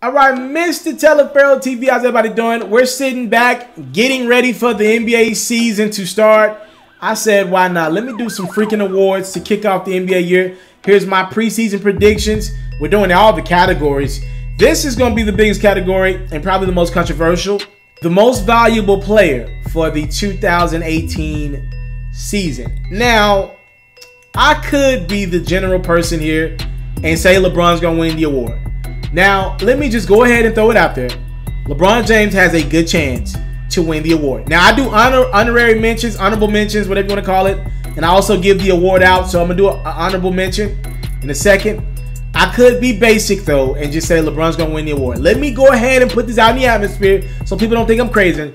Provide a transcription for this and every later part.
All right, Mr. Taliaferro TV, how's everybody doing? We're sitting back, getting ready for the NBA season to start. I said, why not? Let me do some freaking awards to kick off the NBA year. Here's my preseason predictions. We're doing all the categories. This is going to be the biggest category and probably the most controversial. The most valuable player for the 2018 season. Now, I could be the general person here and say LeBron's going to win the award. Now, let me just go ahead and throw it out there. LeBron James has a good chance to win the award. Now, I do honorary mentions, honorable mentions, whatever you want to call it. And I also give the award out, so I'm going to do an honorable mention in a second. I could be basic, though, and just say LeBron's going to win the award. Let me go ahead and put this out in the atmosphere so people don't think I'm crazy.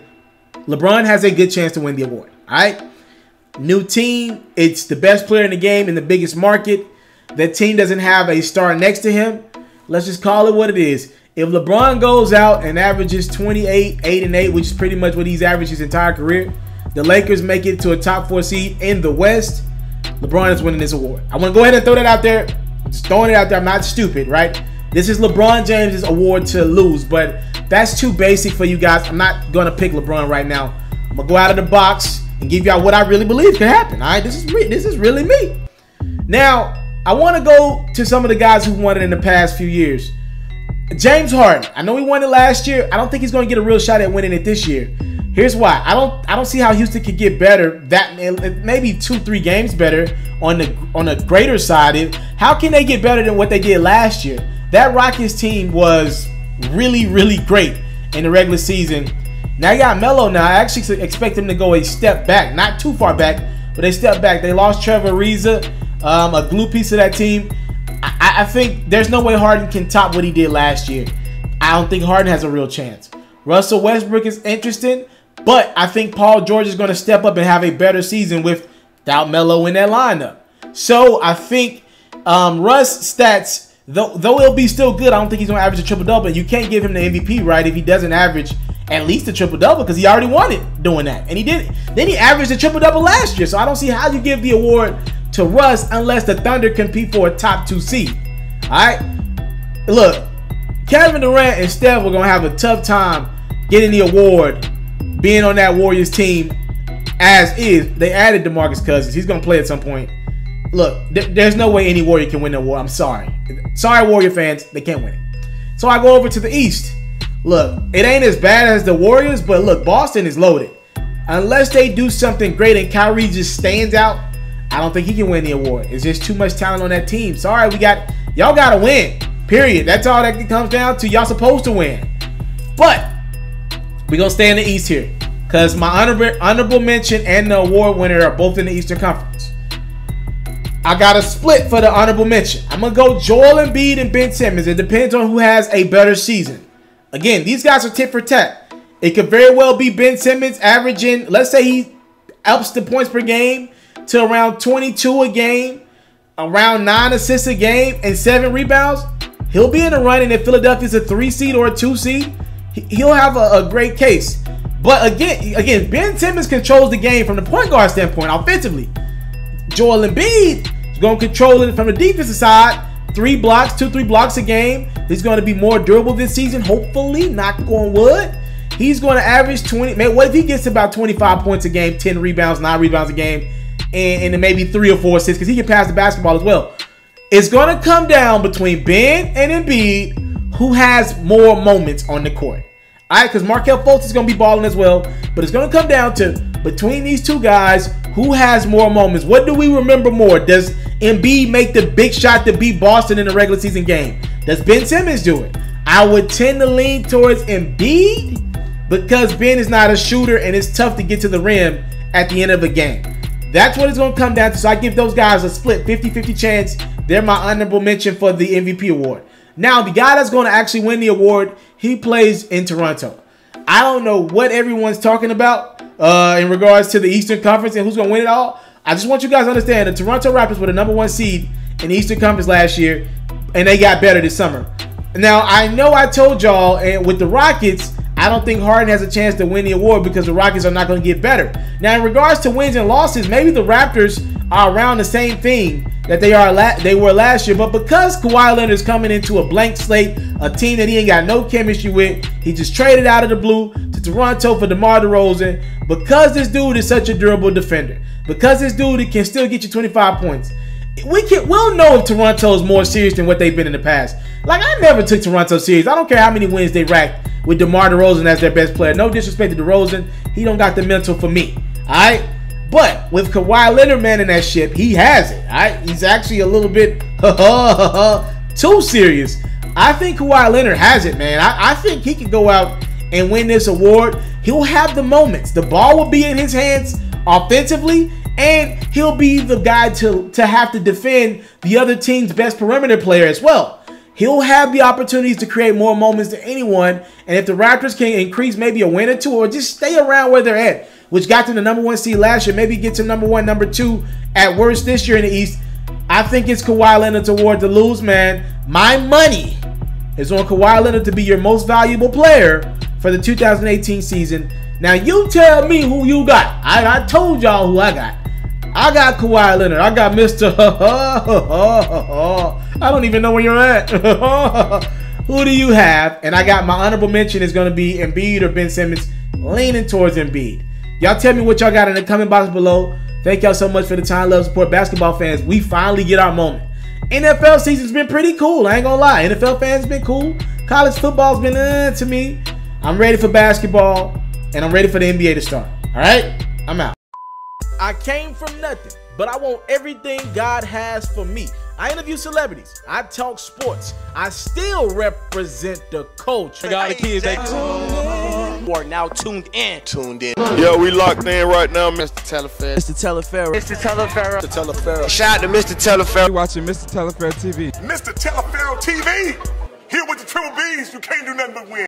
LeBron has a good chance to win the award. All right? New team. It's the best player in the game in the biggest market. That team doesn't have a star next to him. Let's just call it what it is. If LeBron goes out and averages 28, 8-8, which is pretty much what he's averaged his entire career, the Lakers make it to a top 4 seed in the West, LeBron is winning this award. I want to go ahead and throw that out there. I'm just throwing it out there. I'm not stupid, right? This is LeBron James' award to lose, but that's too basic for you guys. I'm not going to pick LeBron right now. I'm going to go out of the box and give y'all what I really believe can happen. All right, this is really me. Now, I want to go to some of the guys who won it in the past few years. James Harden. I know he won it last year. I don't think he's going to get a real shot at winning it this year. Here's why. I don't see how Houston could get better. That maybe 2-3 games better on the greater side. How can they get better than what they did last year? That Rockets team was really, really great in the regular season. Now you got Melo. Now I actually expect them to go a step back, not too far back, but they step back. They lost Trevor Ariza, a glue piece of that team. I think there's no way Harden can top what he did last year. I don't think Harden has a real chance. Russell Westbrook is interesting, but I think Paul George is going to step up and have a better season without Melo in that lineup. So I think Russ stats, though it'll be still good, I don't think he's going to average a triple-double. You can't give him the MVP, right, if he doesn't average at least a triple-double, because he already won it doing that. And he did it. Then he averaged a triple-double last year, so I don't see how you give the award to Russ unless the Thunder compete for a top 2 seed. All right? Look, Kevin Durant and Steph are going to have a tough time getting the award being on that Warriors team as is. They added DeMarcus Cousins. He's going to play at some point. Look, there's no way any Warrior can win the award. I'm sorry. Sorry, Warrior fans. They can't win it. So I go over to the East. Look, it ain't as bad as the Warriors, but look, Boston is loaded. Unless they do something great and Kyrie just stands out, I don't think he can win the award. It's just too much talent on that team. Sorry, y'all got to win. Period. That's all that comes down to. Y'all supposed to win. But we're going to stay in the East here because my honorable mention and the award winner are both in the Eastern Conference. I got a split for the honorable mention. I'm going to go Joel Embiid and Ben Simmons. It depends on who has a better season. Again, these guys are tit for tat. It could very well be Ben Simmons averaging, let's say he ups the points per game to around 22 a game, around 9 assists a game, and 7 rebounds. He'll be in the running if Philadelphia's a 3 seed or a 2 seed. He'll have a great case. But again, Ben Simmons controls the game from the point guard standpoint offensively. Joel Embiid is going to control it from the defensive side. 3 blocks, 2-3 blocks a game. He's going to be more durable this season, hopefully, knock on wood. He's going to average 20. Man, what if he gets about 25 points a game, 10 rebounds, 9 rebounds a game, and then maybe 3 or 4 assists, because he can pass the basketball as well. It's going to come down between Ben and Embiid, who has more moments on the court. All right, because Markelle Fultz is going to be balling as well, but it's going to come down to between these two guys, who has more moments. What do we remember more? Does Embiid make the big shot to beat Boston in the regular season game? Does Ben Simmons do it? I would tend to lean towards Embiid because Ben is not a shooter and it's tough to get to the rim at the end of a game. That's what it's going to come down to. So I give those guys a split 50-50 chance. They're my honorable mention for the MVP award. Now, the guy that's going to actually win the award, he plays in Toronto. I don't know what everyone's talking about in regards to the Eastern Conference and who's going to win it all. I just want you guys to understand the Toronto Raptors were the #1 seed in the Eastern Conference last year, and they got better this summer. Now, I know I told y'all, and with the Rockets, I don't think Harden has a chance to win the award because the Rockets are not going to get better. Now, in regards to wins and losses, maybe the Raptors are around the same thing that they were last year. But because Kawhi Leonard is coming into a blank slate, a team that he ain't got no chemistry with, he just traded out of the blue to Toronto for DeMar DeRozan. Because this dude is such a durable defender, because this dude can still get you 25 points, we'll know if Toronto is more serious than what they've been in the past. Like, I never took Toronto serious. I don't care how many wins they racked with DeMar DeRozan as their best player. No disrespect to DeRozan. He don't got the mental for me. All right? But with Kawhi Leonard manning that ship, he has it. All right? He's actually a little bit too serious. I think Kawhi Leonard has it, man. I think he could go out and win this award. He'll have the moments. The ball will be in his hands offensively, and he'll be the guy to have to defend the other team's best perimeter player as well. He'll have the opportunities to create more moments than anyone, and if the Raptors can increase maybe a win or two, or just stay around where they're at, which got them the #1 seed last year, maybe get to #1, #2 at worst this year in the East, I think it's Kawhi Leonard's award to lose, man. My money is on Kawhi Leonard to be your most valuable player for the 2018 season. Now, you tell me who you got. I told y'all who I got. I got Kawhi Leonard. I got Mr. I don't even know where you're at. Who do you have? And I got my honorable mention is going to be Embiid or Ben Simmons, leaning towards Embiid. Y'all tell me what y'all got in the comment box below. Thank y'all so much for the time, love, support. Basketball fans, we finally get our moment. NFL season's been pretty cool. I ain't going to lie. NFL fans been cool. College football's been to me. I'm ready for basketball, and I'm ready for the NBA to start. All right? I'm out. I came from nothing, but I want everything God has for me. I interview celebrities. I talk sports. I still represent the culture. I got the kids. You are now tuned in. Yeah, we locked in right now, Mr. TALIAFERRO'S. Mr. TALIAFERRO'S. Mr. TALIAFERRO'S. Mr. TALIAFERRO'S. Shout out to Mr. TALIAFERRO's. You're watching Mr. TALIAFERRO'S TV. Mr. TALIAFERRO'S TV. Here with the triple B's, you can't do nothing but win.